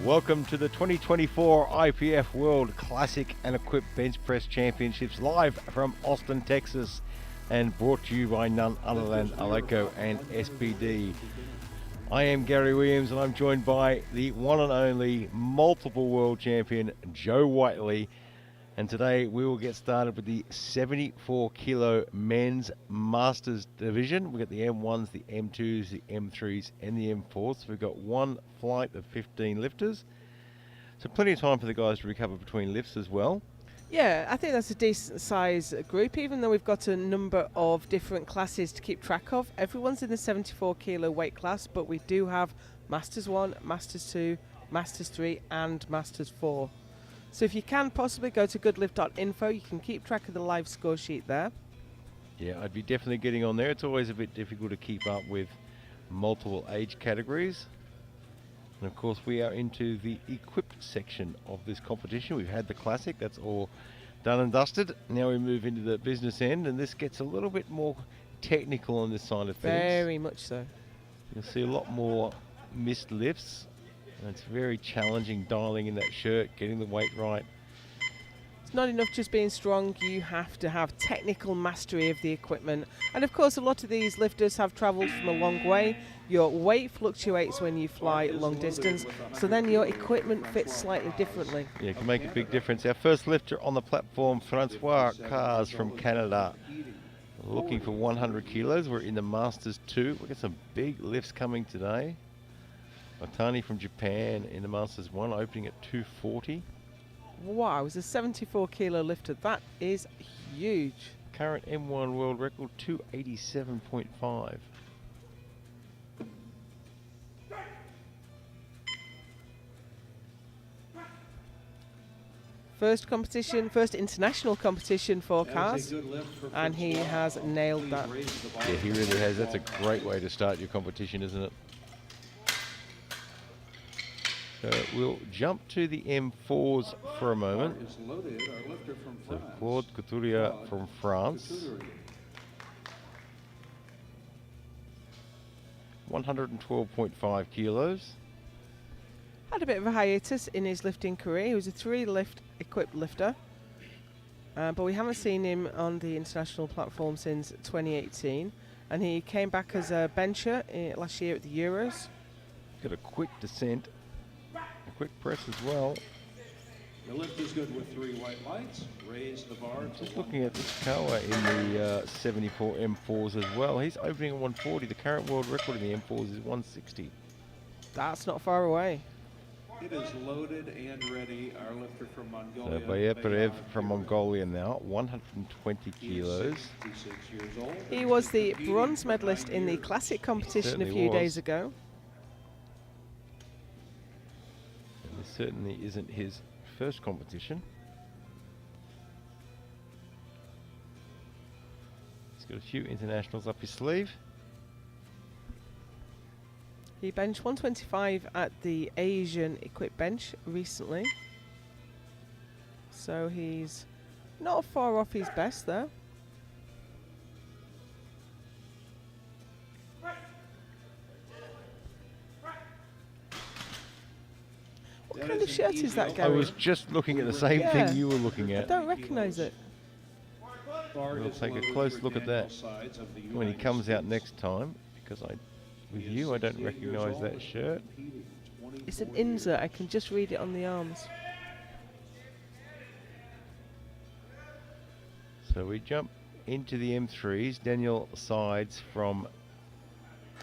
Welcome to the 2024 IPF World Classic and Equipped Bench Press Championships live from Austin, Texas, and brought to you by none other than Aleco and SBD. I am Gary Williams and I'm joined by the one and only multiple world champion Joe Whiteley, and today we will get started with the 74 kilo men's masters division. We've got the M1s, the M2s, the M3s and the M4s. So we've got one flight of 15 lifters, so plenty of time for the guys to recover between lifts as well. Yeah, I think that's a decent size group, even though we've got a number of different classes to keep track of. Everyone's in the 74 kilo weight class, but we do have Masters 1, Masters 2, Masters 3 and Masters 4. So if you can possibly go to goodlift.info, you can keep track of the live score sheet there. Yeah, I'd be definitely getting on there. It's always a bit difficult to keep up with multiple age categories. And of course we are into the equipped section of this competition. We've had the classic, that's all done and dusted. Now we move into the business end, and this gets a little bit more technical on this side of things. Very much so. You'll see a lot more missed lifts, and it's very challenging dialing in that shirt, getting the weight right. It's not enough just being strong, you have to have technical mastery of the equipment. And of course a lot of these lifters have travelled from a long way. Your weight fluctuates when you fly long distance, so then your equipment fits slightly differently. Yeah, it can make a big difference. Our first lifter on the platform, Francois Cars from Canada, looking for 100 kilos. We're in the Masters 2. We've got some big lifts coming today. Otani from Japan in the Masters 1, opening at 240. Wow, it's a 74 kilo lifter. That is huge. Current M1 world record 287.5. First competition, first international competition for Cars, and he has nailed that. Yeah, he really has. That's a great way to start your competition, isn't it? So we'll jump to the M4s for a moment. So Claude Couturier from France. 112.5 kilos. Had a bit of a hiatus in his lifting career. He was a 3-lift equipped lifter, but we haven't seen him on the international platform since 2018, and he came back as a bencher last year at the Euros. Got a quick descent, a quick press as well. The lift is good with 3 white lights. Raise the bar. Just looking at this Kawa in the 74 M4s as well. He's opening at 140. The current world record in the M4s is 160. That's not far away. It is loaded and ready. Our lifter from Mongolia. So Bayeperev from Mongolia now, 120 kilos. 66 years old. He was the bronze medalist in the classic competition a few days ago. And this certainly isn't his first competition. He's got a few internationals up his sleeve. He benched 125 at the Asian equipped bench recently, so he's not far off his best there. What kind of shirt is that, I Gary? was just looking at the same thing you were looking I at. don't recognise it. We'll take a close look at that when he comes out next time, because with you I don't recognise that shirt. It's an insert, I can just read it on the arms. So we jump into the M3s. Daniel Sides from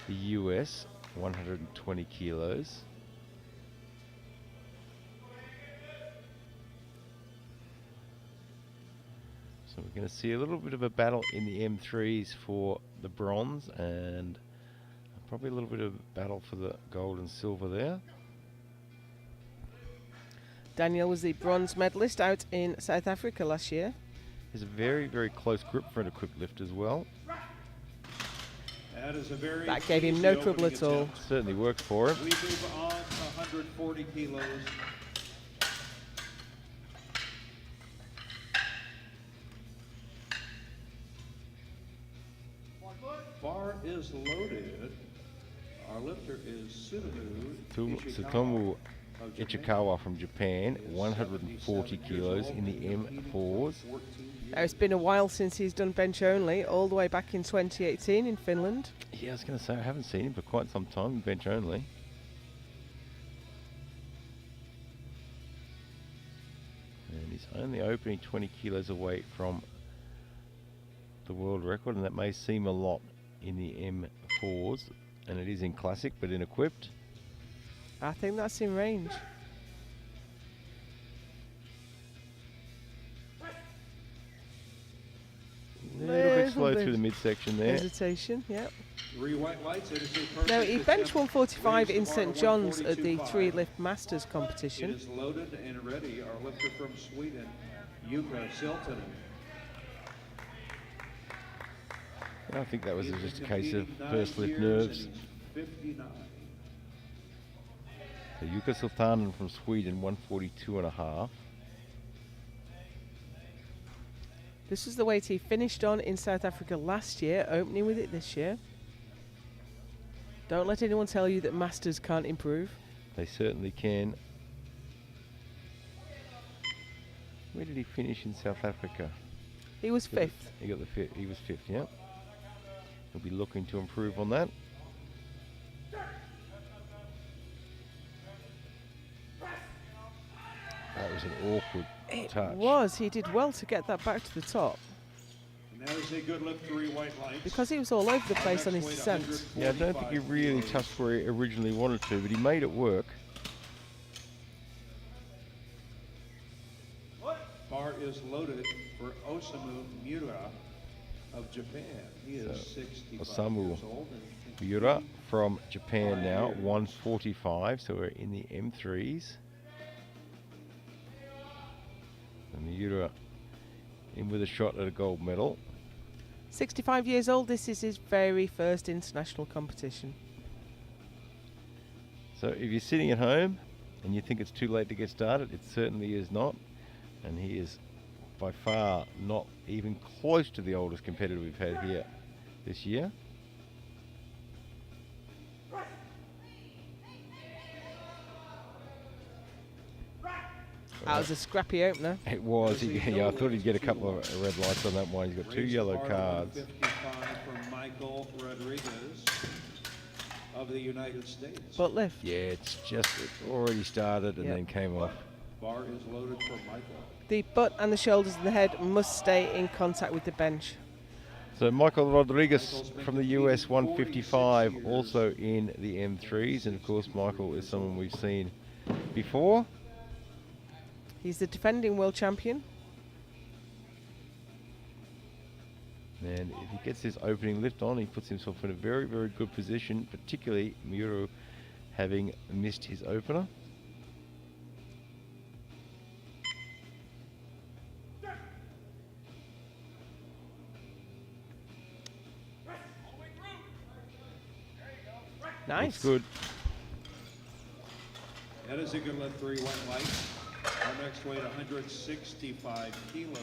the US, 120 kilos. So we're going to see a little bit of a battle in the M3s for the bronze, and probably a little bit of battle for the gold and silver there. Daniel was the bronze medalist out in South Africa last year. There's a very, very close grip for an equipped lift as well. That gave him no trouble at all. Certainly works for him. We move on to 140 kilos. Bar is loaded. Our lifter is Sutomu Sutomu Ichikawa from Japan, 140 kilos in the M4s. Now, it's been a while since he's done bench only, all the way back in 2018 in Finland. Yeah, I was going to say, I haven't seen him for quite some time, bench only. And he's only opening 20 kilos away from the world record, and that may seem a lot in the M4s, and it is in classic, but in equipped. I think that's in range. A little bit slow through the midsection there. Hesitation, yep. 3 white lights. It is a perfect Now, he benched attempt. 145 in Finished the St bar John's at the 142.5. 3-lift Masters It competition. is loaded and ready. Our lifter from Sweden, Jukka Siltanen. I think that was He has just a been case of competing 9 first lift years nerves. and he's 59. So Jukka Siltanen from Sweden, 142.5. This is the weight he finished on in South Africa last year, opening with it this year. Don't let anyone tell you that Masters can't improve. They certainly can. Where did he finish in South Africa? He was fifth. He got the fifth. He was fifth. Yeah. He'll be looking to improve on that. That was an awkward touch. It was. He did well to get that back to the top And that is a good lift, 3 white lights. because he was all over the place on his Next descent. weight, Yeah, I don't think he really 145 touched where he originally wanted to, but he made it work. Bar is loaded for Osamu Miura of Japan. He is 65 Osamu years old. and Miura from Japan now, 145, so we're in the M3s. And Miura in with a shot at a gold medal. 65 years old, this is his very first international competition. So if you're sitting at home and you think it's too late to get started, it certainly is not. And he is by far not even close to the oldest competitor we've had here this year. That was a scrappy opener. It was. Yeah, I thought he'd get a couple of red lights on that one. He's got 2 Raised yellow the bar to cards. 155 from Michael Rodriguez of the United States. But lift. Yeah, it's already started and Yep. then came off. Bar is loaded for Michael. The butt and the shoulders and the head must stay in contact with the bench. So Michael Rodriguez from the US, 155, also in the M3s, and of course Michael is someone we've seen before. He's the defending world champion. And if he gets this opening lift on, he puts himself in a very, very good position, particularly Muro having missed his opener. Nice. Looks good. That is a good lift, 3 white lights. Our next weight, 165 kilos.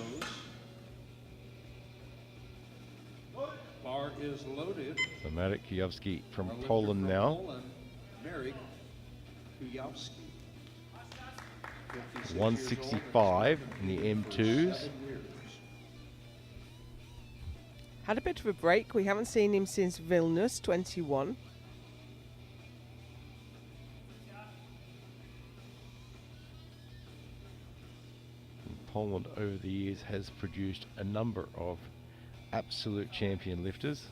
Bar is loaded. So Marek Kujawski from Our lifter Poland from now. Poland, Marek Kujawski. 56 years old, 165 in the and for M2s. 7 years. Had a bit of a break. We haven't seen him since Vilnius, 21. Poland over the years has produced a number of absolute champion lifters.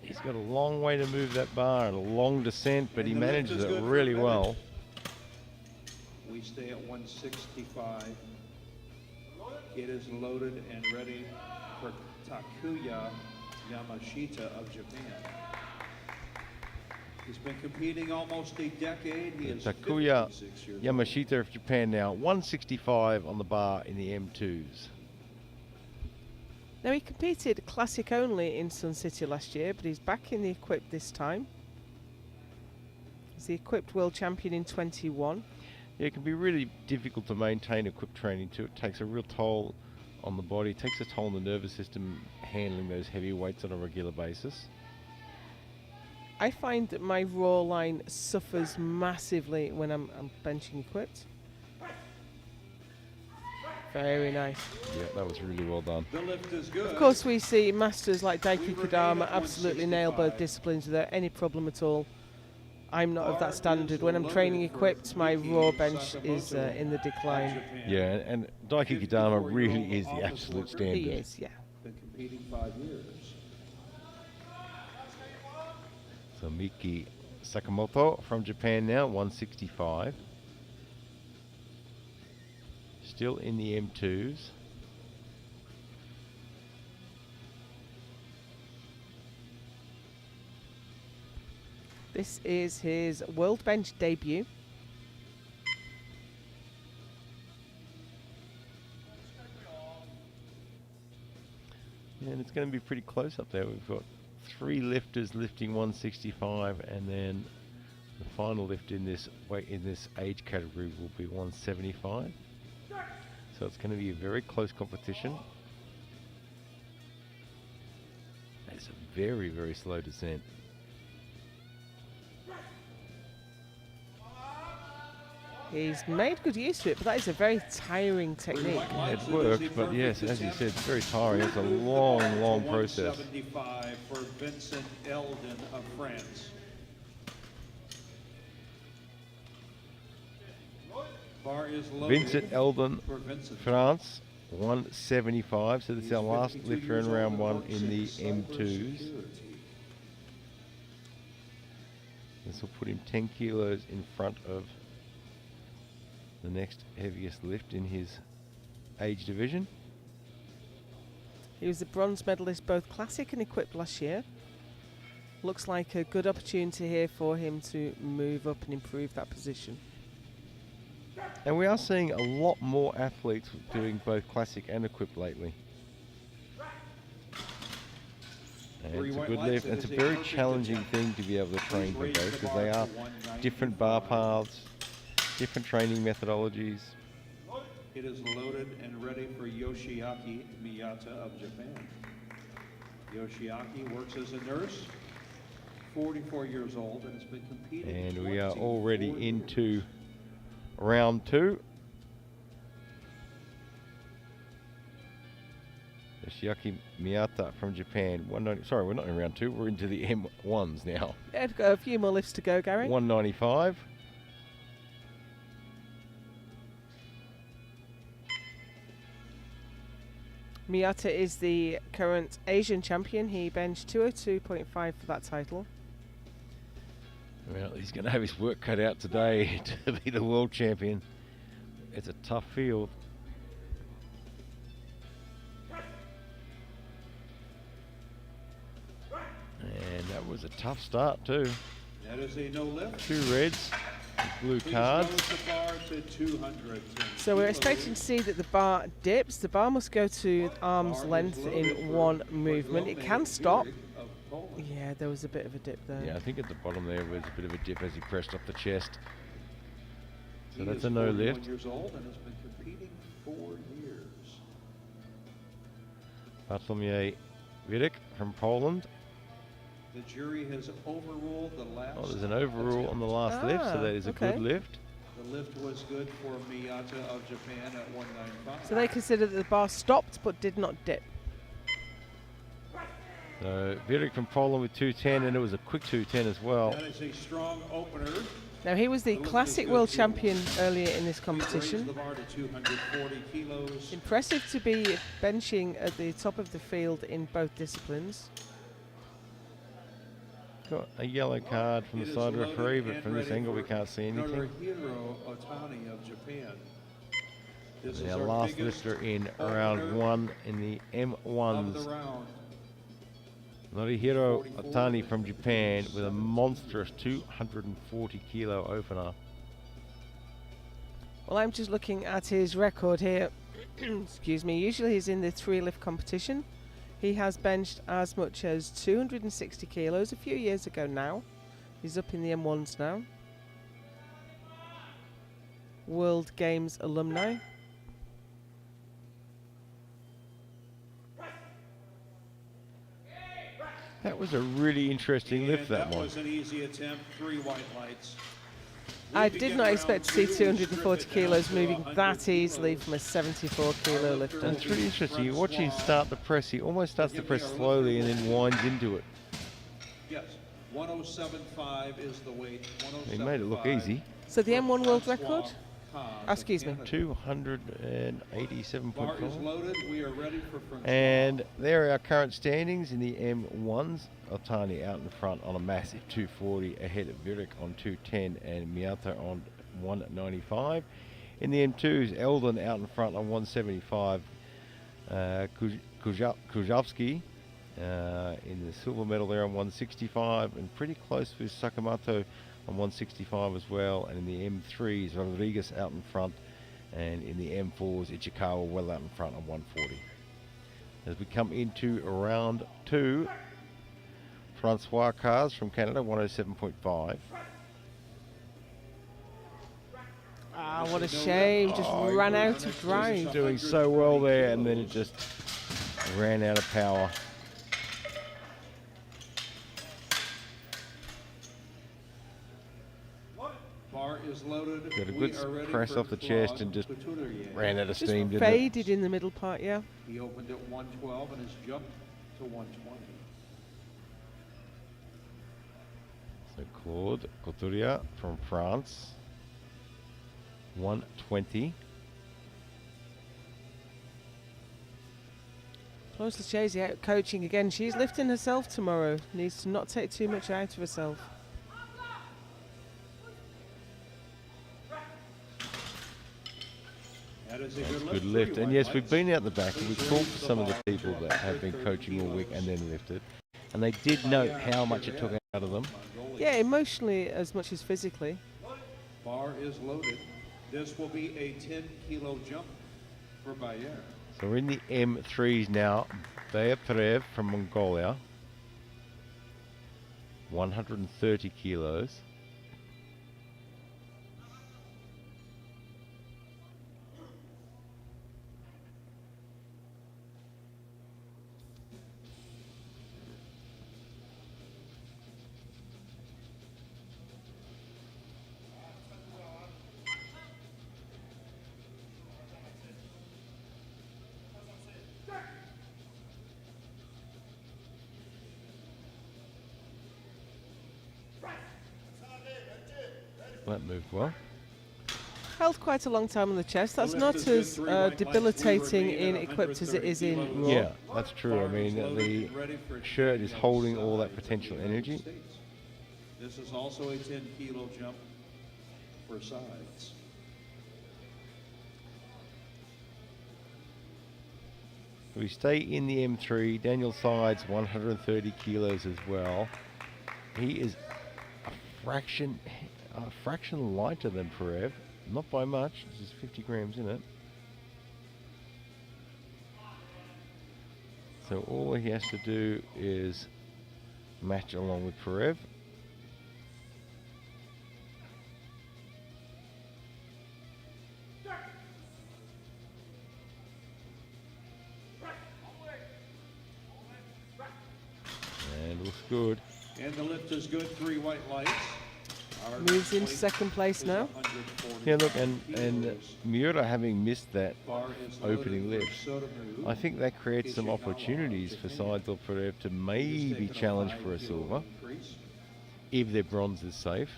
He's got a long way to move that bar and a long descent, but And he the lift manages is it good for really Bennett. well. We stay at 165. It is loaded and ready for Takuya Yamashita of Japan. He's been competing almost a decade. He is Takuya 56 years old. Yamashita of Japan now, 165 on the bar in the M2s. Now, he competed classic only in Sun City last year, but he's back in the equipped this time. He's the equipped world champion in 21. Yeah, it can be really difficult to maintain equip training too. It takes a real toll on the body, it takes a toll on the nervous system handling those heavy weights on a regular basis. I find that my raw line suffers massively when I'm benching equipped. Very nice. Yeah, that was really well done. The lift is good. Of course, we see masters like Daiki We remain Kodama at absolutely nail both 165. disciplines without any problem at all. I'm not of Bar that standard. is When I'm training loaded for equipped, my Yuki raw bench Sakamoto is in the of decline. Japan. Yeah, and Daiki Kodama 54-year-old really is the office absolute worker. standard. He is, yeah. Been competing 5 years. So Miki Sakamoto from Japan now, 165. Still in the M2s. This is his world bench debut. And it's going to be pretty close up there. We've got 3 lifters lifting 165, and then the final lift in this weight in this age category will be 175. So it's going to be a very close competition. It's a very, very slow descent. He's made good use of it, but that is a very tiring technique. It works, but yes, as you said, it's very tiring. It's a long, long process. 175 for Vincent Eldon of France. Bar is loaded Vincent Eldon, for Vincent. France, 175. So this is our last lifter in round 1 in the M2s. This will put him 10 kilos in front of the next heaviest lift in his age division. He was a bronze medalist both classic and equipped last year. Looks like a good opportunity here for him to move up and improve that position. And we are seeing a lot more athletes doing both classic and equipped lately. And it's a good lift. It's a very challenging thing to be able to train for both because they are different bar paths, different training methodologies. It is loaded and ready for Yoshiaki Miyata of Japan. Yoshiaki works as a nurse, 44 years old, and has been competing. And we are already 24 years. into round 2. Yoshiaki Miyata from Japan. 190. Sorry, we're not in round 2. We're into the M1s now. Yeah, got a few more lifts to go, Gary. 195. Miyata is the current Asian champion. He benched 202.5 for that title. Well, he's going to have his work cut out today to be the world champion. It's a tough field. And that was a tough start too. That is a no lift. 2 reds, blue Please cards. load the bar to 210 So we're kilos. expecting to see that the bar dips. The bar must go to arm's Bar is length loaded in for one movement. It can Bartlomiej stop. Bielik of Poland. Yeah, there was a bit of a dip there. Yeah, I think at the bottom there was a bit of a dip as he pressed up the chest. So He that's is a no 41 lift. years old and has been competing 4 years. Bartlomiej Bielik from Poland. The jury has overruled the last. Oh, there's an overrule on the last lift, so Ah, that is a okay. good lift. The lift was good for Miyata of Japan at 195. So they consider that the bar stopped but did not dip. So Bielik from Poland with 210, and it was a quick 210 as well. That is a strong opener. Now he was the The lift classic is world good. champion earlier in this Please raise competition. the bar to 240 kilos. Impressive to be benching at the top of the field in both disciplines. Got a yellow card from It the is side loaded referee, but and from this ready angle we for can't see anything. Norihiro Otani of Japan. This And is our our last biggest lifter in opener round 1 in the of the M1s. round. Norihiro Otani from Japan with a monstrous 240 kilo opener. Well, I'm just looking at his record here. Excuse me. Usually he's in the 3 lift competition. He has benched as much as 260 kilos a few years ago now. He's up in the M1s now. World Games alumni. That was a really interesting lift, that one. was an easy attempt, 3 white lights. I did not expect to see 240 kilos moving that easily from a 74 kilo lifter. That's really interesting. You watch him start the press, he almost starts the press slowly and then winds into it. Yes, 107.5 is the weight. He made it look easy. So the M1 world record? Excuse me. 287.5. Loaded. We are ready for and there are our current standings in the M1s. Otani out in front on a massive 240, ahead of Virik on 210 and Miata on 195. In the M2s, Eldon out in front on 175. Kujavsky in the silver medal there on 165, and pretty close with Sakamoto on 165 as well. And in the M3s, Rodriguez out in front, and in the M4s, Ichikawa well out in front on 140. As we come into round 2, Francois Cars from Canada, 107.5. Ah, what a shame. Just ran out of drive. Doing so well there, and then it just ran out of power. Bar is loaded. Got a good press off the chest and just ran out of steam, Just didn't it? faded in the middle part, yeah. He opened at 112 and has jumped to 120. So Claude Couturier from France, 120. Close to Chasey out coaching again. She's lifting herself tomorrow. Needs to not take too much out of herself. That is a Good lift. And yes, we've been out the back and we've talked to some of the people that have been coaching all week and then lifted. And they did note how much it took out of them. Yeah, emotionally as much as physically. Bar is loaded. This will be a 10-kilo jump for Bayer. So we're in the M3s now. Bayer Perev from Mongolia, 130 kilos. That moved well. Held quite a long time on the chest. That's not as debilitating in equipped as it is in raw. Yeah, that's true. I mean, the shirt is holding all that potential energy. This is also a 10-kilo jump for sides. We stay in the M3. Daniel Sides, 130 kilos as well. He is a fraction lighter than Perev. Not by much. This is 50 grams in it. So all he has to do is match along with Perev. And looks good. And the lift is good. 3 white lights. Moves into second place now. Yeah, look, and Miura having missed that opening lift, I think that creates some opportunities for Sides or Perev to maybe challenge for a silver, if their bronze is safe.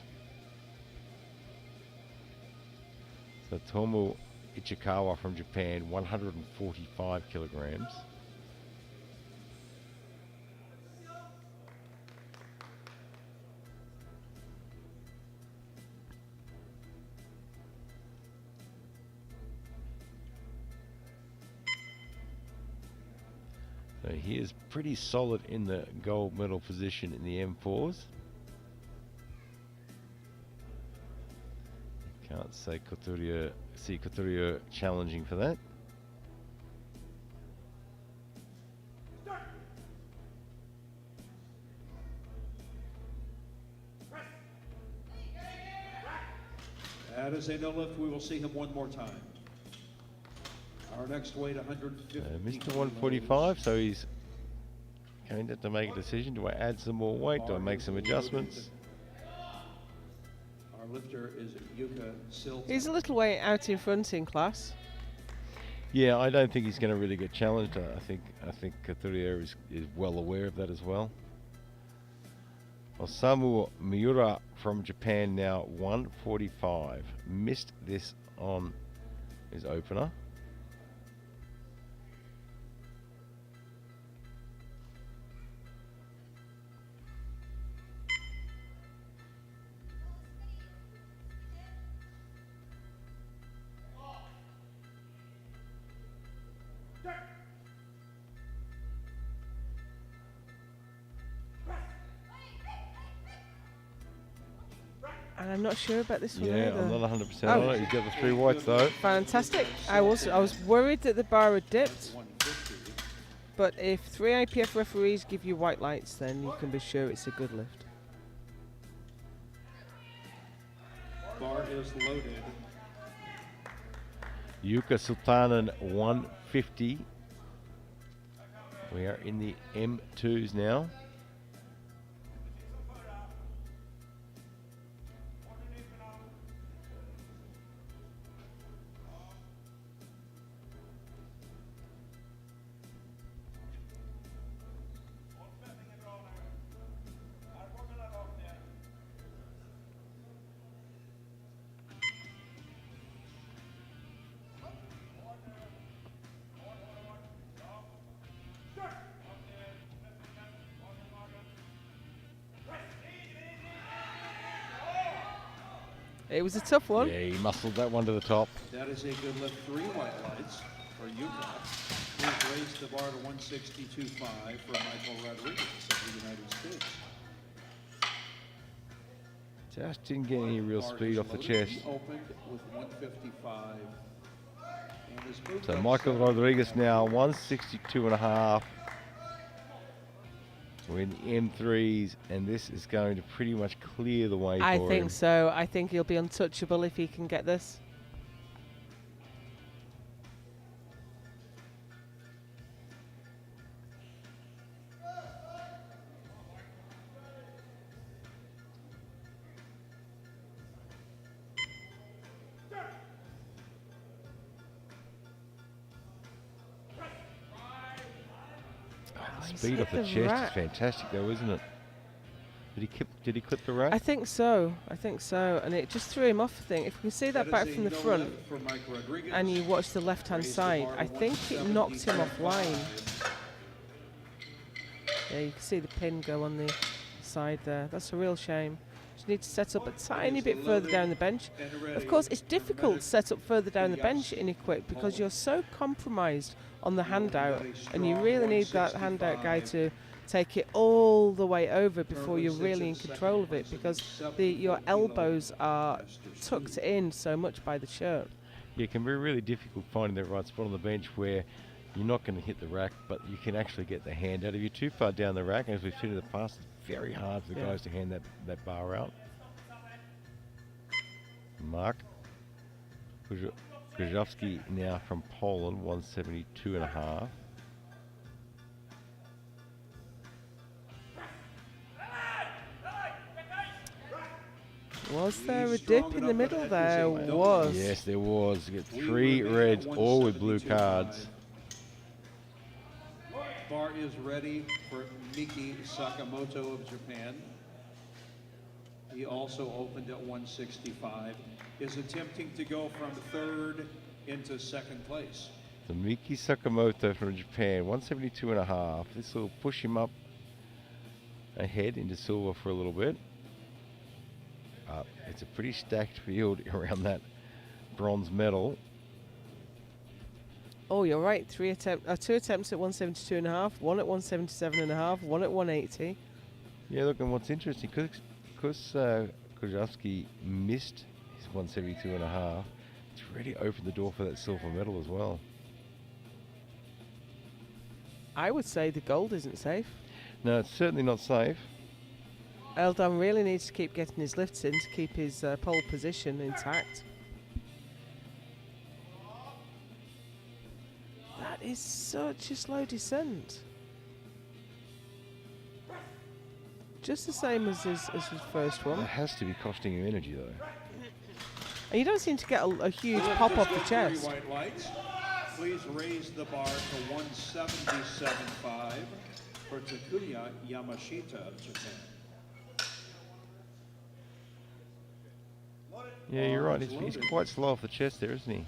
So Tomo Ichikawa from Japan, 145 kilograms. So he is pretty solid in the gold medal position in the M4s. Can't say Couturier challenging for that. That is a no lift. We will see him one more time. Our next weight, 150. Mr. 145, so he's going to have to make a decision. Do I add some more weight? Do I make some adjustments? Our lifter is Yuka Silton. He's a little way out in front in class. Yeah, I don't think he's going to really get challenged. I think Couturier is well aware of that as well. Osamu Miura from Japan now 145. Missed this on his opener. And I'm not sure about this one Yeah, either. I'm not 100% on it. He's got the 3 whites though. Fantastic. I was worried that the bar had dipped, 150. but if 3 IPF referees give you white lights, then you can be sure it's a good lift. Bar is loaded. Yuka Sultanen 150. We are in the M2s now. It was a tough one. Yeah, he muscled that one to the top. That is a good lift. 3 white lights for Yuka. We've raised the bar to 162.5 for Michael Rodriguez of the United States. Just didn't get any real Bar speed is off the loaded. chest. He opened with 155. And has moved So up Michael 7. Rodriguez now 162.5. We're in the M3s, and this is going to pretty much clear the way I for think him. so. I think he'll be untouchable if he can get this. He's Speed hit off the chest rack. is fantastic, though, isn't it? Did he clip the rack? I think so. I think so. And it just threw him off, I think. If you can see that back is a from the no front lift for Mike Rodriguez. and you watch the left-hand Raised the side, bar to I think it knocked him 172.5. offline. Yeah, you can see the pin go on the side there. That's a real shame. Just need to set up a tiny bit further down the bench. And ready. Of course, it's difficult to set up further down the bench in Equip because you're so compromised on the handout, and you really need that handout guy to take it all the way over before you're really in control of it, because your elbows are tucked in so much by the shirt. Yeah, it can be really difficult finding that right spot on the bench where you're not going to hit the rack, but you can actually get the hand out. If you're too far down the rack, as we've seen in the past, it's very hard for the guys to hand that bar out. Mark Grzowski now from Poland, 172.5. Was there a dip in the middle? There was. Yes, there was. You get 3 reds, all with blue cards. Bar is ready for Miki Sakamoto of Japan. He also opened at 165. Is attempting to go from 3rd into 2nd place. So Miki Sakamoto from Japan, 172.5. This will push him up ahead into silver for a little bit. It's a pretty stacked field around that bronze medal. Oh, you're right. 2 attempts at 172.5, 1 at 177.5, 1 at 180. Yeah, look, and what's interesting, because Kozhowski missed his 172.5, it's really opened the door for that silver medal as well. I would say the gold isn't safe. No, it's certainly not safe. Eldon really needs to keep getting his lifts in to keep his pole position intact. That is such a slow descent. Just the same as his first That one. has to be costing him energy, though. And you don't seem to get a huge pop off the chest. White lights. Please raise the bar to 177.5 for Takuya Yamashita of Japan. Yeah, you're right. He's quite slow off the chest there, isn't he?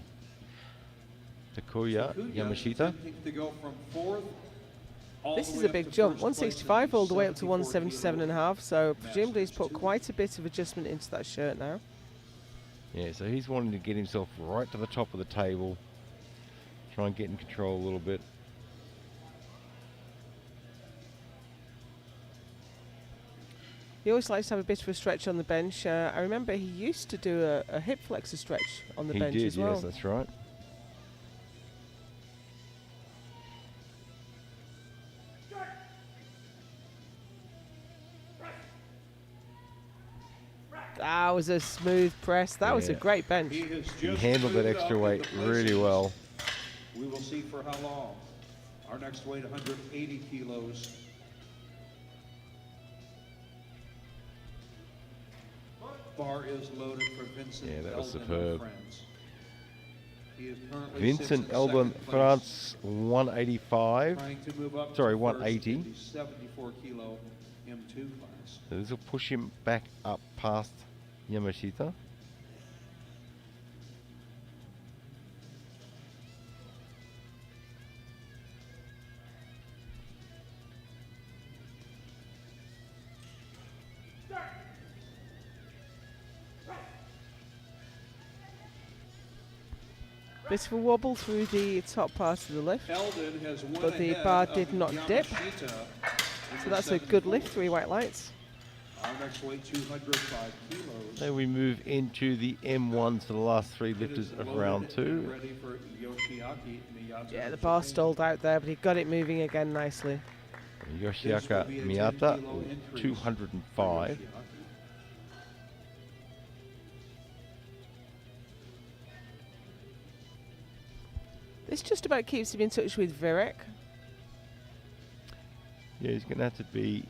Takuya Yamashita. Attempting to go from fourth all This the is way a up big to jump, first place 165 all the way up to 74 177.5. So presumably he's put Masters quite a bit of adjustment into that shirt now. Yeah, so he's wanting to get himself right to the top of the table. Try and get in control a little bit. He always likes to have a bit of a stretch on the bench. I remember he used to do a hip flexor stretch on the He bench did, as well. yes, that's right. That was a smooth press. That was a Yeah. great bench. He has He just handled that moved extra up weight into really places. well. We will see for how long. Our next weight, 180 kilos. Bar is loaded for Vincent Yeah, that was Eldon of superb. France. He is currently Vincent sits in Eldon, second place, France, 185. trying to move up Sorry, to 180. first in the 74 kilo M2 class. So this will push him back up past Yamashita. Bit of a wobble through the top part of the lift. Eldon has won But the ahead bar of did not dip. Yamashita in So the that's a good 74. lift, 3 white lights. Our next weight, 205 kilos. Then we move into the M1s for the last 3 It lifters is of loaded round and 2. ready for Yoshiaki Miyata Yeah, of the bar Japan. stalled out there, but he got it moving again nicely. Yoshiaka This will be a Miyata, 10 kilo increase for 205. Yoshiaki. This just about keeps him in touch with Virek. Yeah, he's going to have to be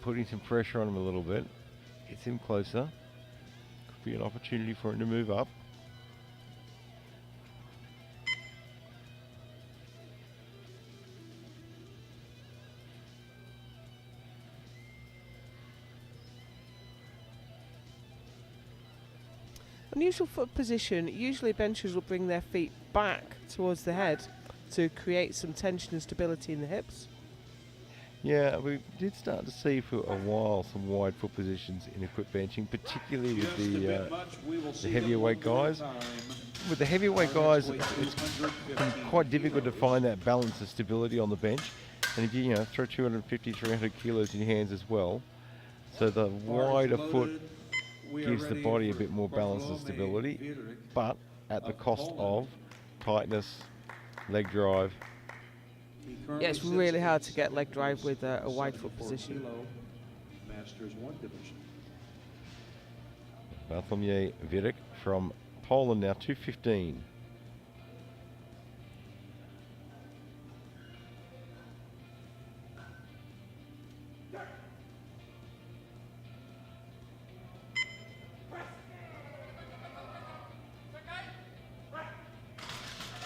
putting some pressure on him a little bit. Gets him closer. Could be an opportunity for him to move up. Unusual foot position. Usually benchers will bring their feet back towards the head to create some tension and stability in the hips. Yeah, we did start to see for a while some wide foot positions in equipped benching, particularly with Just a bit the much. We will see heavyweight them one more guys. time. with the heavyweight Our guys. next weight, It's 215 quite difficult to kilos. find that balance of stability on the bench, and if you throw 250, 300 kilos in your hands as well, so the Bar is wider foot loaded. We are gives the ready body a for bit more balance and Bartolome stability, Vierick but at the of cost Poland. of tightness, leg drive. He currently Yeah, it's sits really in hard to get second leg drive place with a in wide foot 74 position. kilo Masters 1 division. Bartłomiej Vierick from Poland now, 215.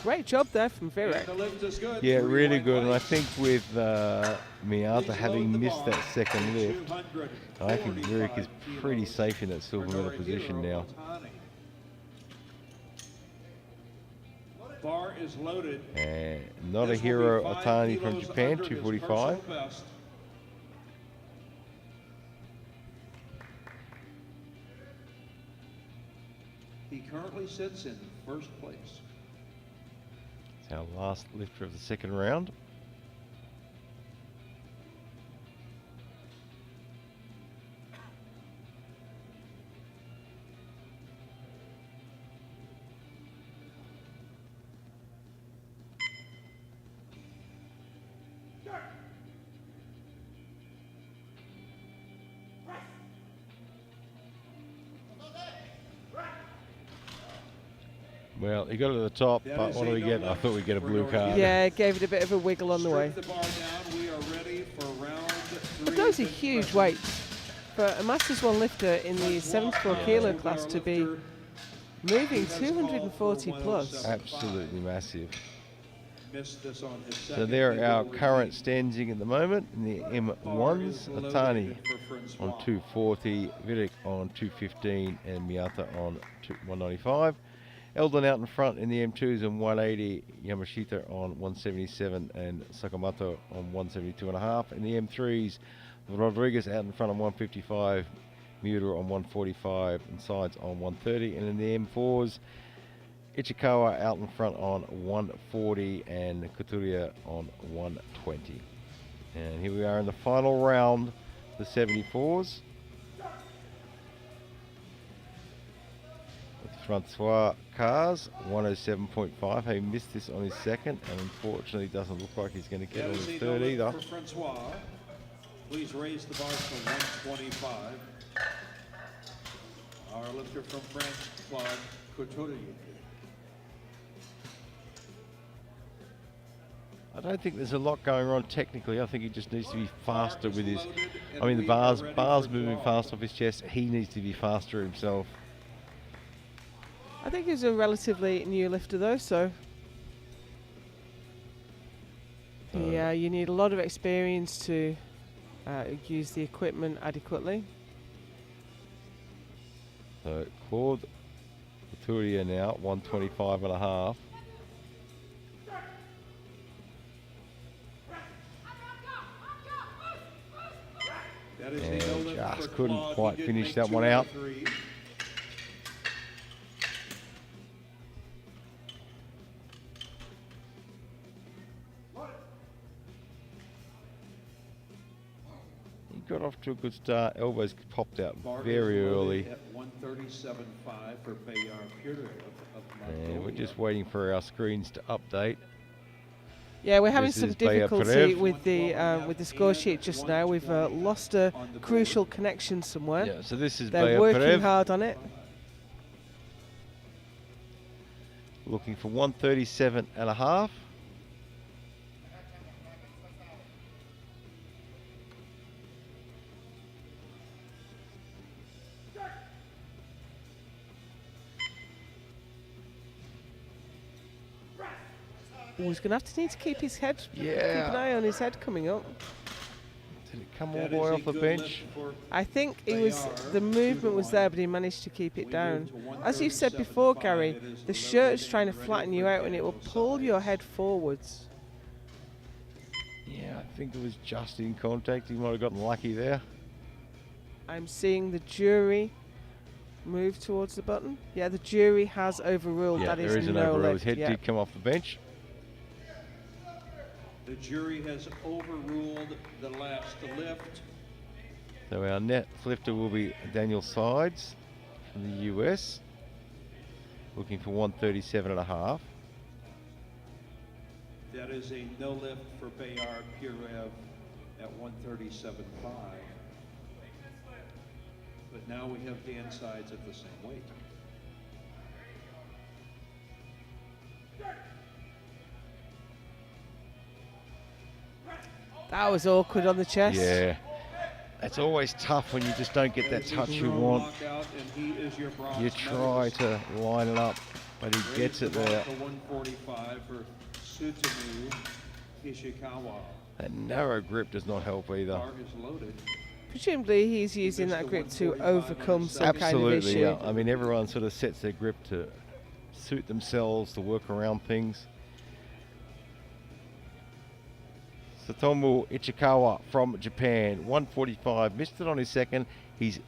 Great job there from And Virek. the lift is good. Yeah, 3 really white good, and I lights. think with Miyata Please having load the missed bar that second to lift, I think Vierick is 245 pretty kilos safe in that for silver medal position Norihiro now. Otani. Bar is loaded. And not This a will hero, be 5 Otani from kilos Japan, under his 245. personal best. He currently sits in first place. It's our last lifter of the second round. Well, he got it at the top, but what do we get? I thought we'd get a blue card. Yeah, gave it a bit of a wiggle on the way. Strip the bar down. We are ready for round 3. But those are huge weights for a Masters 1 lifter in the 74 kilo class to be moving 240 plus. Absolutely massive. Missed this on his So second. there He are our will current repeat. standing at the moment in the Bar is M1s. loaded Atani for on Francois. 240, Vidic on 215, and Miyata on 195. Eldon out in front in the M2s on 180, Yamashita on 177, and Sakamoto on 172.5. In the M3s, Rodriguez out in front on 155, Miura on 145, and Sides on 130. And in the M4s, Ichikawa out in front on 140 and Couturier on 120. And here we are in the final round, the 74s. With Francois Cars, 107.5. He missed this on his second, and unfortunately doesn't look like he's going to get That on is his a third no either. lift for Francois. Please raise the bar to 125. Our lifter from France, Claude Couturier. I don't think there's a lot going on technically. I think he just needs to be faster with his. Loaded, and I mean, the we are ready bars for moving draw. fast off his chest. He needs to be faster himself. I think he's a relatively new lifter though, so yeah, you need a lot of experience to use the equipment adequately. So Claude Couturier now 125.5. That is And a no lift just for couldn't Claude. He quite did finish make that 2 one out out. of 3. He got off to a good start. Elbows popped out Bar very is early. loaded at 137.5 for Bayard Purev of And we're Mongolia. just waiting for our screens to update. Yeah, we're having This some is Baya difficulty Perev. with the score sheet just now. We've lost a crucial connection somewhere. Yeah, so this is They're Baya working Perev hard on it. looking for 137.5. Oh, he's going to need to keep his head, keep Yeah. an eye on his head coming up. Did it come all That the way is a off the good bench? lift for I think it was Bayard, the movement was 2-1. there, but he managed to keep it We down. move to As you've said before, 137.5. Gary, It is the loaded shirt's trying to and ready flatten for you out, and it will Daniel pull your Sides. head forwards. Yeah, I think it was just in contact. He might have gotten lucky there. I'm seeing the jury move towards the button. Yeah, the jury has overruled. Yeah, That is there is an no overrule. lift. His head Yeah. did come off the bench. The jury has overruled the last lift. So our net lifter will be Daniel Sides from the US, looking for 137.5. That is a no lift for Bayard Purev at 137.5. But now we have Dan Sides at the same weight. That was awkward on the chest. Yeah, it's always tough when you just don't get that touch you want. Knockout, and he is your bronze You try medalist. to line it up, but he Raise gets the it bar there. to 145 for Tsutanu Ishikawa. That narrow grip does not help either. Bar is loaded. Presumably he's using that grip to 145 on overcome his some second. kind of Absolutely, issue. yeah. I mean, everyone sort of sets their grip to suit themselves, to work around things. Satomu Ichikawa from Japan, 145, missed it on his second. He's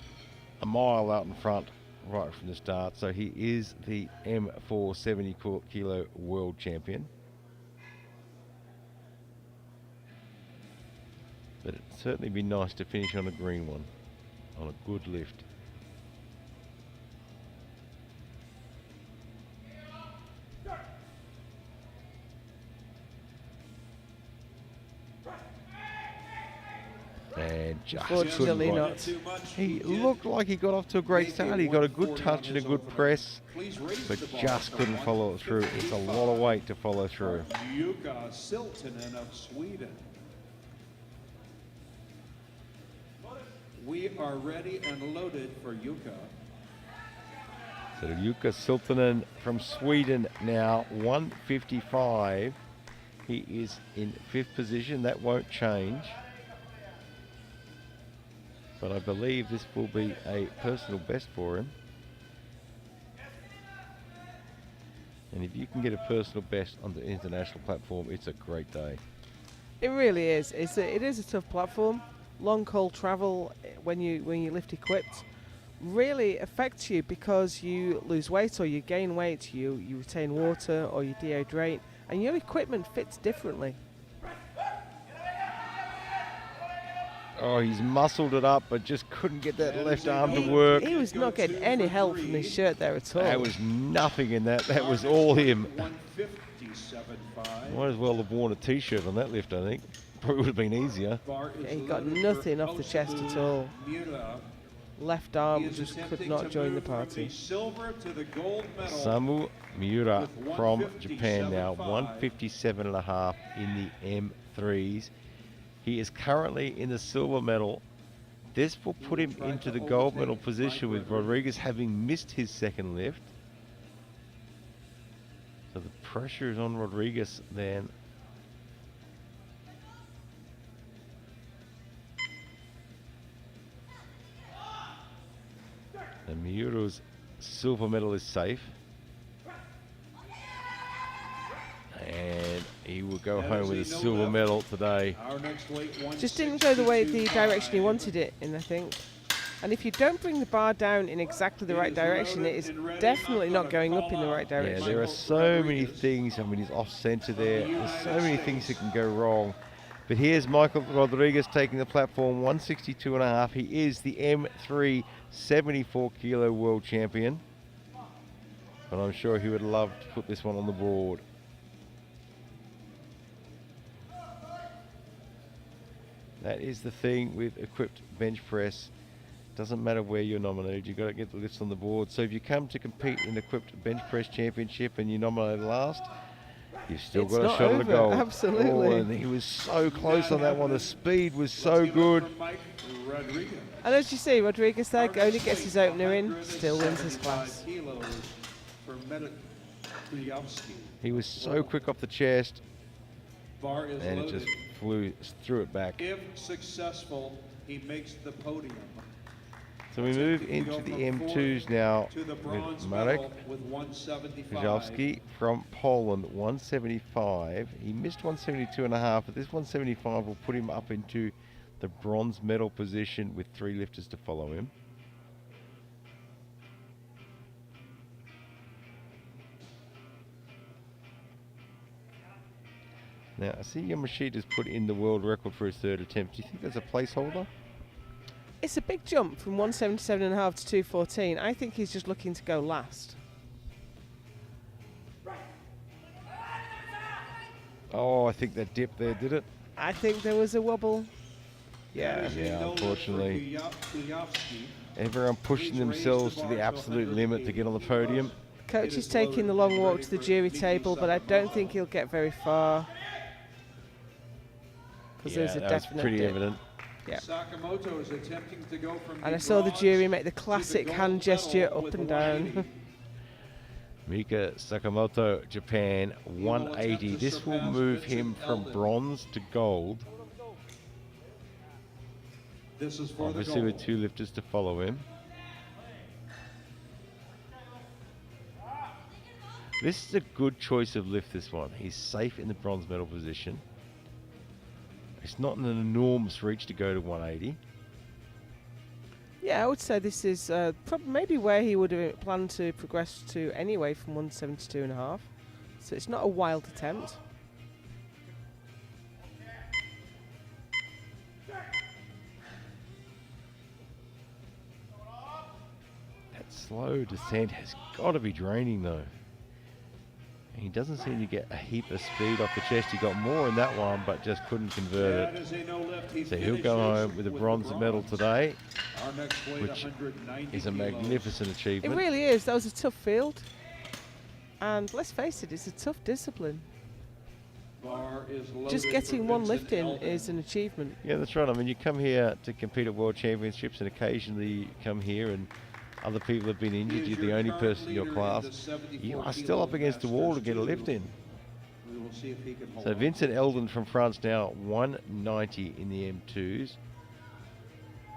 a mile out in front right from the start, so he is the M4 70 kilo world champion. But it'd certainly be nice to finish on a green one, on a good lift. And just Fortunately couldn't not. Too much. He did looked like he got off to a great make start. it He got a good 140 touch on and a his good opener. press, Please raise but the bar just to couldn't follow it through. It's a lot of weight to follow through. Jukka Siltanen of Sweden. We are ready and loaded for Jukka. So Jukka Siltanen from Sweden now, 155. He is in 5th position. That won't change. But I believe this will be a personal best for him. And if you can get a personal best on the international platform, it's a great day. It really is. It is a tough platform. Long haul travel when you lift equipped really affects you because you lose weight or you gain weight, you retain water or you dehydrate, and your equipment fits differently. Oh, he's muscled it up, but just couldn't get that left arm to work. He was not getting any help from his shirt there at all. There was nothing in that. That was all him. 157.5. Might as well have worn a t-shirt on that lift, I think. Probably would have been easier. Bar is Yeah, he got loaded nothing for off the chest at Osamu all. Miura. Left He arm is just could attempting not to join the move from party. silver to the gold medal. Samu Miura With from Japan now, 157.5. 157.5 in the M3s. He is currently in the silver medal. This will put him into the gold medal position with Rodriguez having missed his second lift. So the pressure is on Rodriguez then. And Miura's silver medal is safe. And he will go home with a silver medal today. Our next weight, Just didn't go the direction he 162.5. wanted it in, I think. And if you don't bring the bar down in exactly the right direction, it is definitely not going up in the right Yeah, direction. there are so many things. I mean, he's off center there. There's so many things that can go wrong. But here's Michael Rodriguez taking the platform, 162.5. He is the M3 74 kilo world champion. But I'm sure he would love to put this one on the board. That is the thing with equipped bench press. Doesn't matter where you're nominated, you've got to get the lifts on the board. So if you come to compete in the equipped bench press championship and you're nominated last, you've still It's got a not shot at a over, goal. absolutely. Oh, and he was so close on that one. The speed was so good. And as you see, Rodriguez there only gets his opener in, still wins his class. He was so quick off the chest, Bar is and it loaded. just threw it back. If successful, he makes the podium. So we move into the M2s now To the with bronze Marek medal with 175. Kujawski from Poland, 175. He missed 172.5, but this 175 will put him up into the bronze medal position with 3 lifters to follow him. Now, I see Yamashita's put in the world record for his 3rd attempt. Do you think there's a placeholder? It's a big jump from 177.5 to 214. I think he's just looking to go last. Oh, I think that dip there did it. I think there was a wobble. Yeah, unfortunately. Kujawski. Everyone pushing themselves to the absolute limit to get on the podium. Coach is taking the long walk to the jury table, but I don't think he'll get very far. Because Yeah, there's a that was definite pretty dip. evident. Yeah. Sakamoto is attempting to go from And I saw the bronze jury make the to classic gold hand gesture medal up with and down. 180. Mika Sakamoto, Japan, 180. This will move him from bronze to gold. This is for Obviously the with gold. 2 lifters to follow him. This is a good choice of lift, this one. He's safe in the bronze medal position. It's not an enormous reach to go to 180. Yeah, I would say this is maybe where he would have planned to progress to anyway from 172.5. So it's not a wild attempt. That slow descent has got to be draining though. He doesn't seem to get a heap of speed off the chest. He got more in that one, but just couldn't convert That it. is a no lift. He So he'll go home with a bronze medal today, Our next weight, which 190 is a kilos. magnificent It achievement. really is. That was a tough field. And let's face it, it's a tough discipline. Bar is loaded Just for getting one Vincent lift in Eldon. is an achievement. Yeah, that's right. I mean, you come here to compete at World Championships, and occasionally you come here and other people have been He injured. is You're the your only current person in your leader class. the 74 You are kilo still up against the wall to get a Masters lift in. 2. We will see if he can hold So on. Vincent Eldon from France now, 190 in the M2s.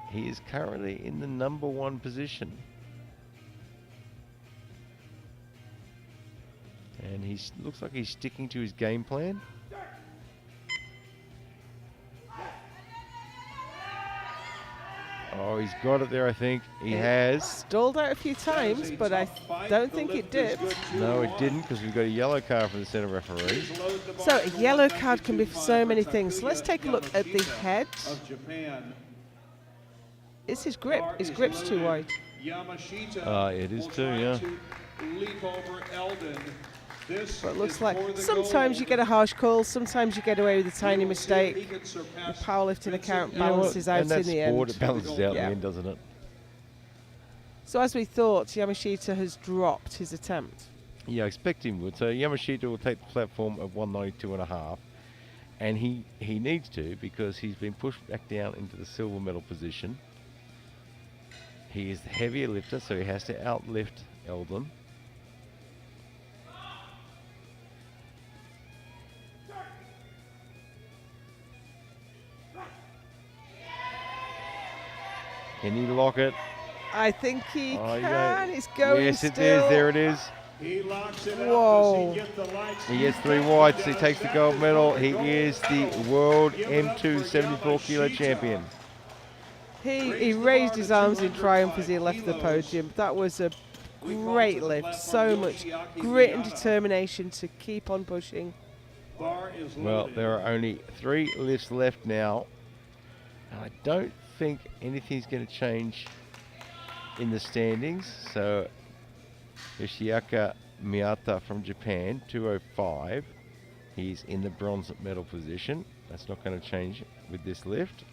He is currently in the number 1 position. And he looks like he's sticking to his game plan. Oh, he's got it there, I think. He has. Stalled out a few times, but I don't think it dipped. No, it didn't, because we've got a yellow card from the centre referee. So a yellow card can be for so many things. So let's take a look at the head. Of Japan. It's his grip. His grip's too wide. Yamashita It is will too, try yeah. to leap over Eldon. This But it looks is like for the sometimes you gold. get a harsh call, sometimes you get away with a tiny We will see if he mistake. can The surpass powerlifting Vincent account You know what? balances out And that's in the sport, end. it balances out in Yeah. the end, doesn't it? So as we thought, Yamashita has dropped his attempt. Yeah, I expect him would. So Yamashita will take the platform of 192.5, and he needs to, because he's been pushed back down into the silver medal position. He is the heavier lifter, so he has to outlift Eldon. Can he lock it? I think he Oh, he can. won't. It's going Yes, still. it is. There it is. He locks it Whoa. up. Does he get the lights? He gets 3 whites. He takes the gold medal. He is the world M2 74 kilo champion. He raised his arms in triumph as he left the podium. That was a great lift. So much grit and determination to keep on pushing. Bar is Well, loaded. there are only 3 lifts left now. And I don't think anything's going to change in the standings. So Yoshiaka Miyata from Japan, 205. He's in the bronze medal position. That's not going to change with this lift.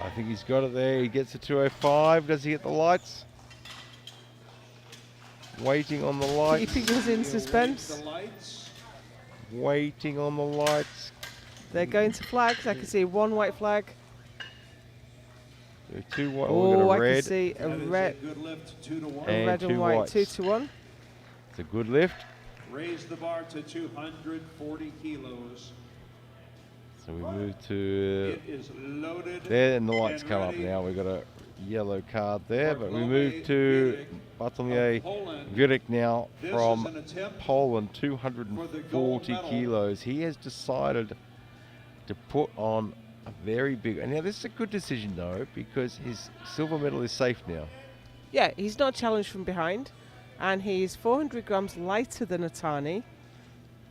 I think he's got it there. He gets to 205. Does he get the lights? Waiting on the lights. Keeping us in He'll suspense. raise the lights. Waiting on the lights. They're going to flags. I can see 1 white flag. There are 2 white. Oh, We've got I a can red. see a That is red, a good lift, 2 to 1. And red 2 and white, whites. 2 to 1. It's a good lift. Raise the bar to 240 kilos. So we move to It is loaded. there, and the lights and come up ready. now. We've got a yellow card there, but we Bartlomiej move to Witek Bartlomiej of Poland. Witek now This from is an attempt Poland, for the gold 240 medal. kilos. He has decided to put on a very big, and now this is a good decision though, because his silver medal is safe now. Yeah, he's not challenged from behind. And he's 400 grams lighter than Atani.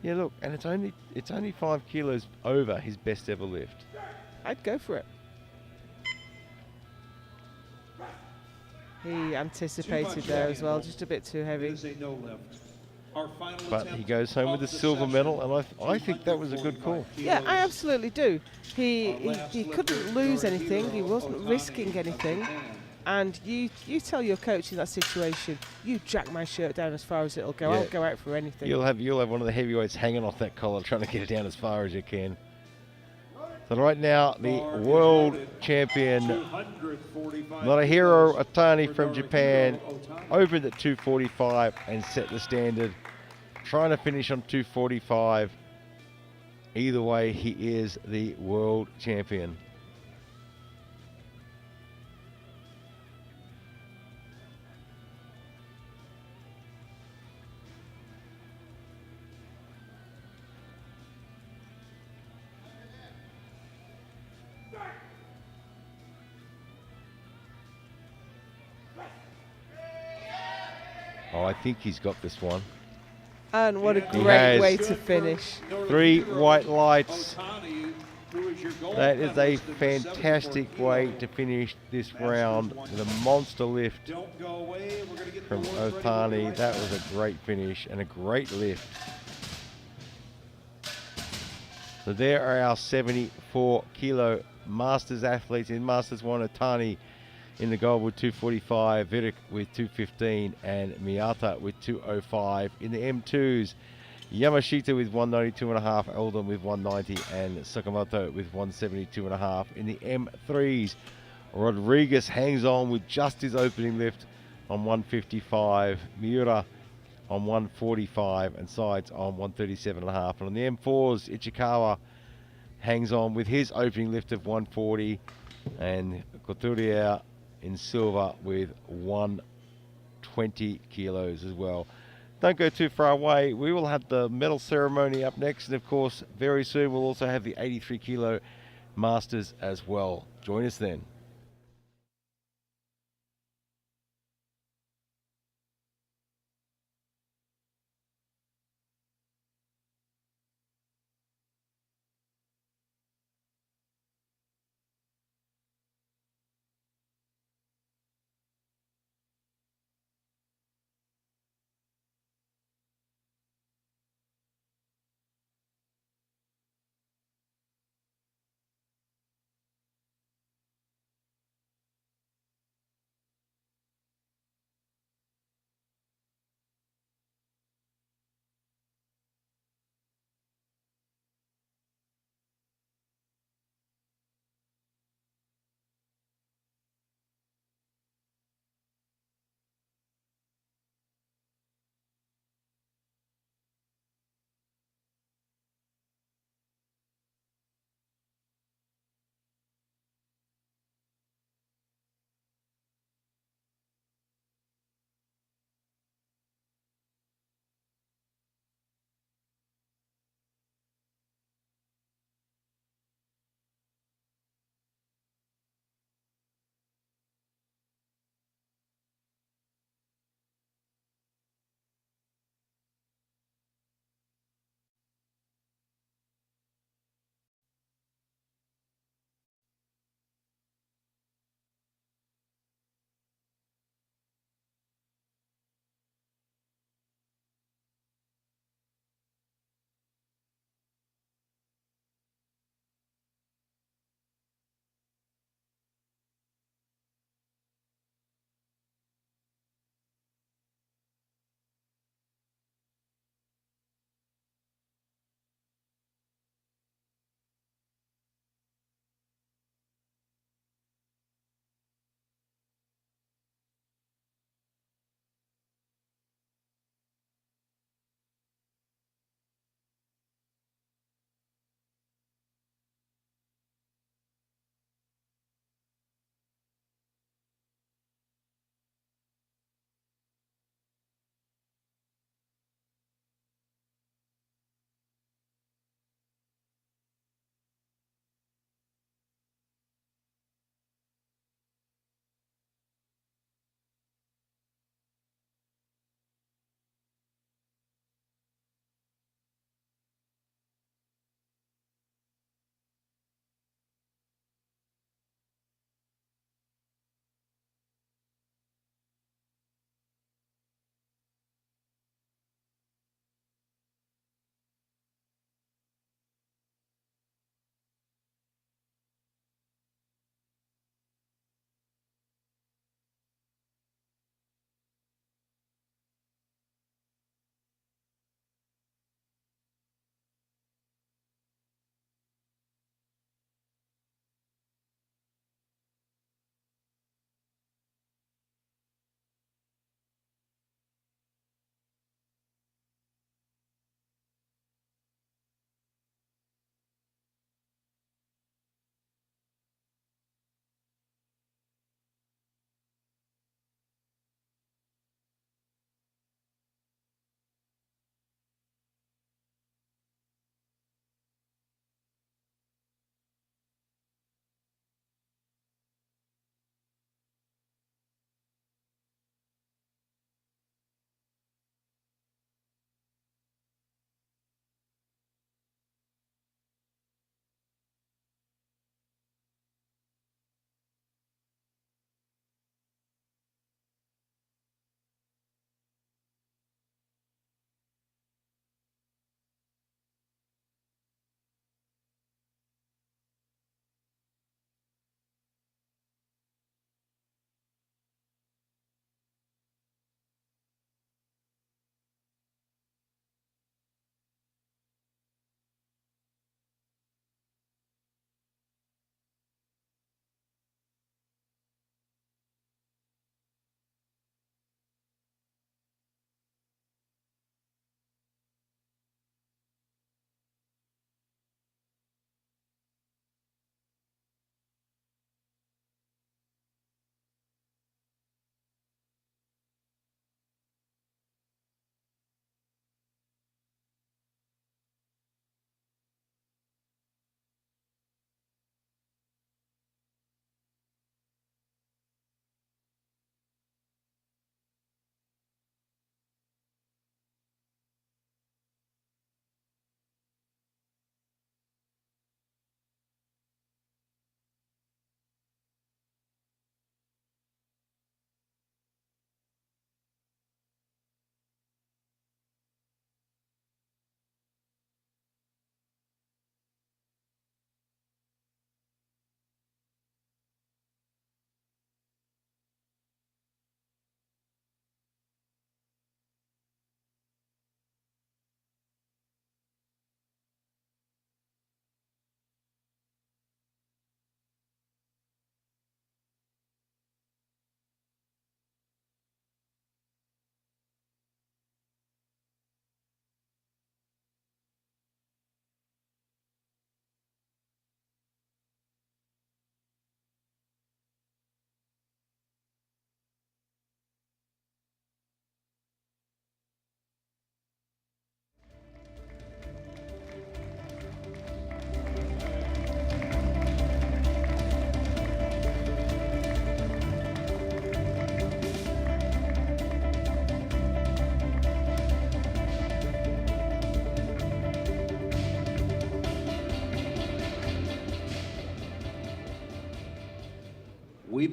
Yeah, look, and it's only 5 kilos over his best ever lift. I'd go for it. He anticipated there as well, just a bit too It heavy. is a no lift. Our final But attempt he goes home with the of silver session, medal, and I think that was a good call. 245 Yeah, I kilos. absolutely do. He Our last lifter, couldn't lose anything. He Norihiro wasn't Otani risking of anything. Japan. And you tell your coach in that situation, you jack my shirt down as far as it'll go. Yeah. I'll go out for anything. You'll have one of the heavyweights hanging off that collar, trying to get it down as far as you can. So right now, the Bar is world loaded. champion, 245 Norihiro kilos Otani for from Norihiro Japan, Otani. opened at 245 and set the standard. Trying to finish on 245. Either way, he is the world champion. Oh, I think he's got this one. And what a And great has way to finish. 3 white lights. Otani, who is your gold That is a medalist in the fantastic 74 way kilo. to finish this Masters round one. with a monster lift Don't go away. We're going to get from the awards ready. We'll be Otani. right That back. was a great finish and a great lift. So there are our 74 kilo Masters athletes. In Masters 1, Otani in the gold with 245, Vidic with 215, and Miyata with 205. In the M2s, Yamashita with 192.5, Eldon with 190, and Sakamoto with 172.5. In the M3s, Rodriguez hangs on with just his opening lift on 155, Miura on 145, and Sides on 137.5. And on the M4s, Ichikawa hangs on with his opening lift of 140, and Couturier in silver with 120 kilos as well. Don't go too far away. We will have the medal ceremony up next, and of course, very soon we'll also have the 83 kilo Masters as well. Join us then.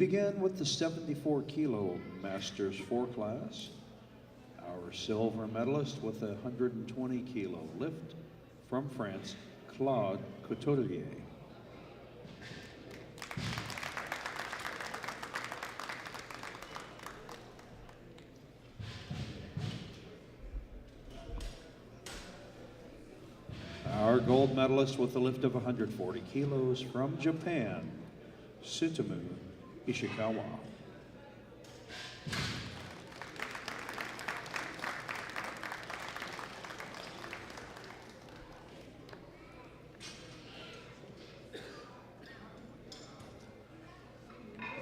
begin with the 74 kilo Masters 4 class. Our silver medalist with a 120 kilo lift from France, Claude Couturier. Our gold medalist with a lift of 140 kilos from Japan, Sutomu Ishikawa.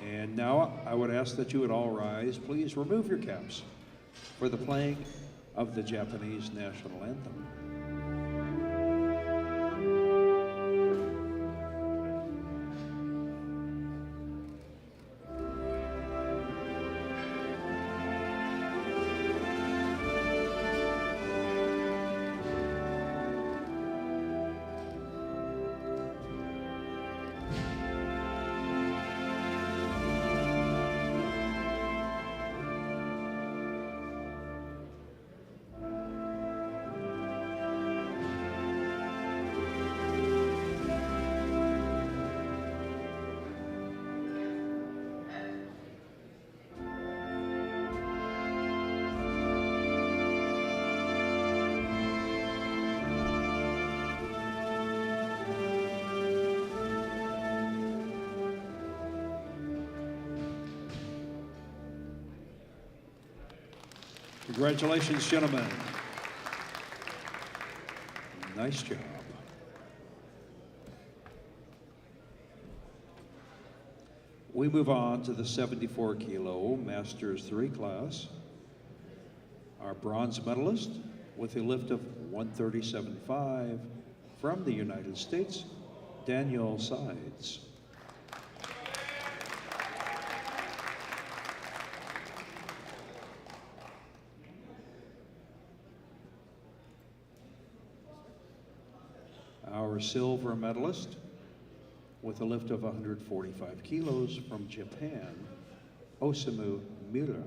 And now I would ask that you would all rise. Please remove your caps for the playing of the Japanese national anthem. Congratulations, gentlemen. Nice job. We move on to the 74 kilo Masters 3 class. Our bronze medalist with a lift of 137.5 from the United States, Daniel Sides. Our silver medalist with a lift of 145 kilos from Japan, Osamu Miura.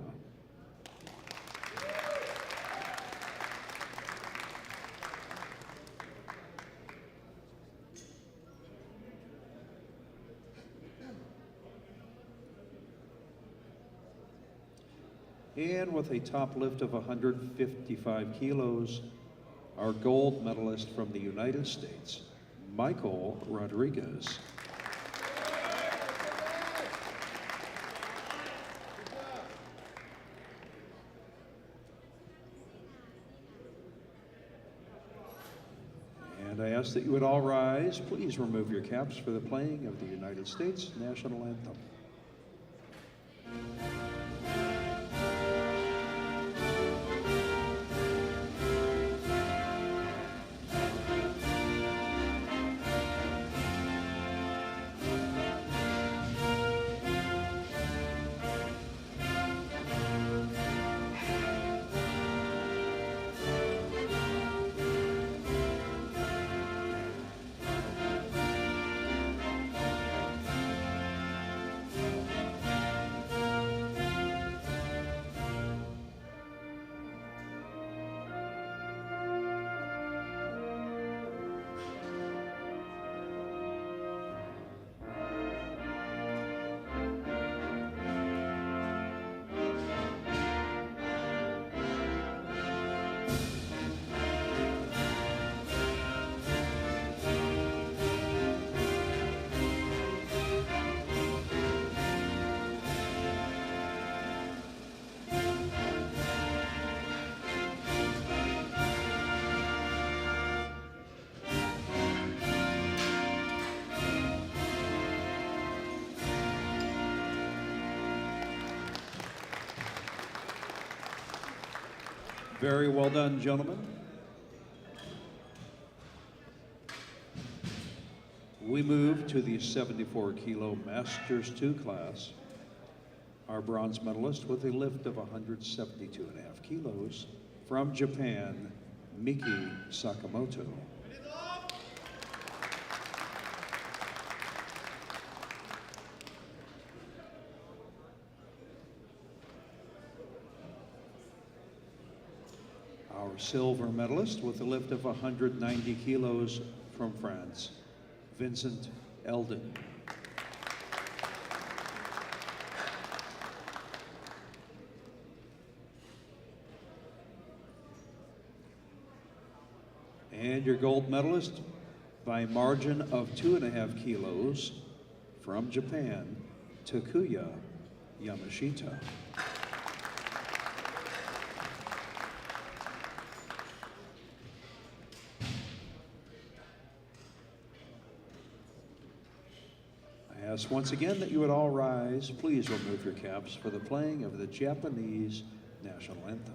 And with a top lift of 155 kilos, our gold medalist from the United States, Michael Rodriguez. And I ask that you would all rise. Please remove your caps for the playing of the United States national anthem. Very well done, gentlemen. We move to the 74 kilo Masters 2 class. Our bronze medalist with a lift of 172.5 kilos from Japan, Miki Sakamoto. Our silver medalist with a lift of 190 kilos from France, Vincent Eldon. And your gold medalist by margin of 2.5 kilos from Japan, Takuya Yamashita. I ask once again that you would all rise. Please remove your caps for the playing of the Japanese national anthem.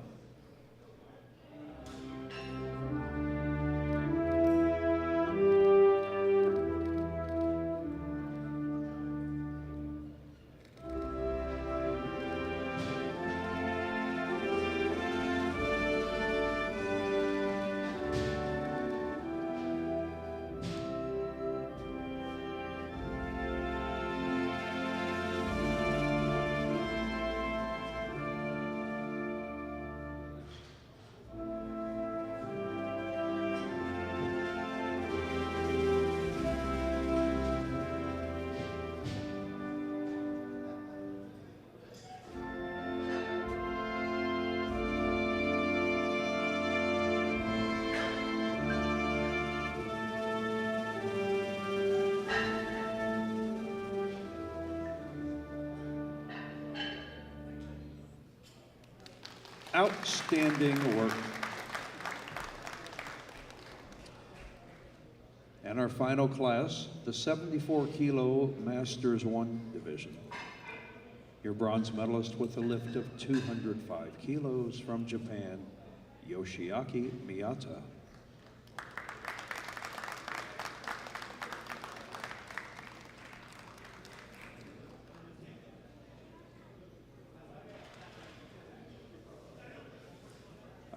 Outstanding work. And our final class, the 74 kilo Masters 1 division. Your bronze medalist with a lift of 205 kilos from Japan, Yoshiaki Miyata.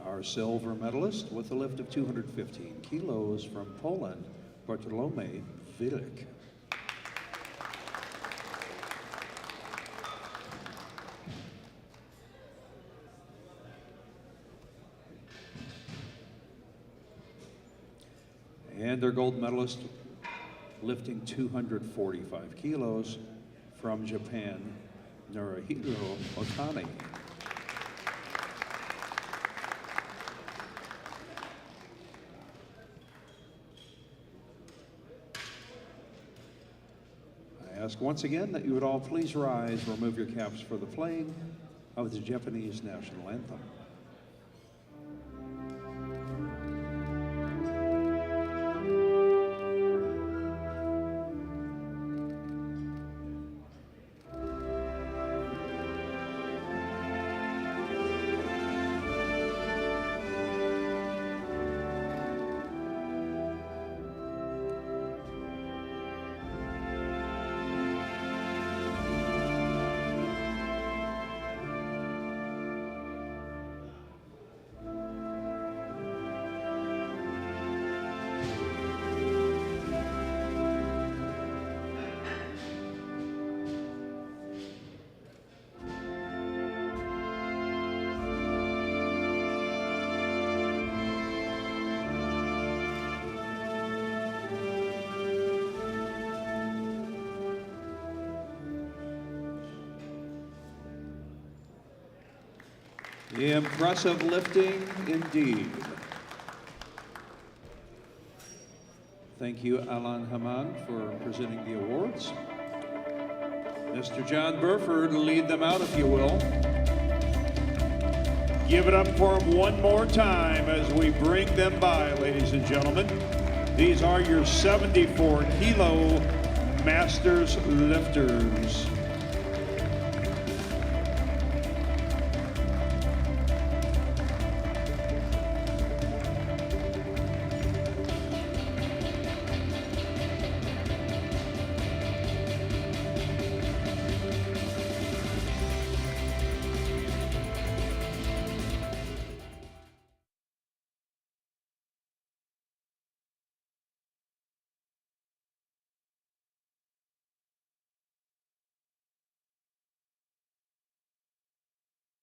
Our silver medalist with a lift of 215 kilos from Poland, Bartolome Wilik. And our gold medalist lifting 245 kilos from Japan, Naruhiro Otani. Ask once again that you would all please rise, remove your caps for the playing of the Japanese national anthem. Impressive lifting indeed. Thank you, Alan Haman, for presenting the awards. Mr. John Burford, lead them out if you will. Give it up for them one more time as we bring them by, ladies and gentlemen. These are your 74 kilo Masters lifters.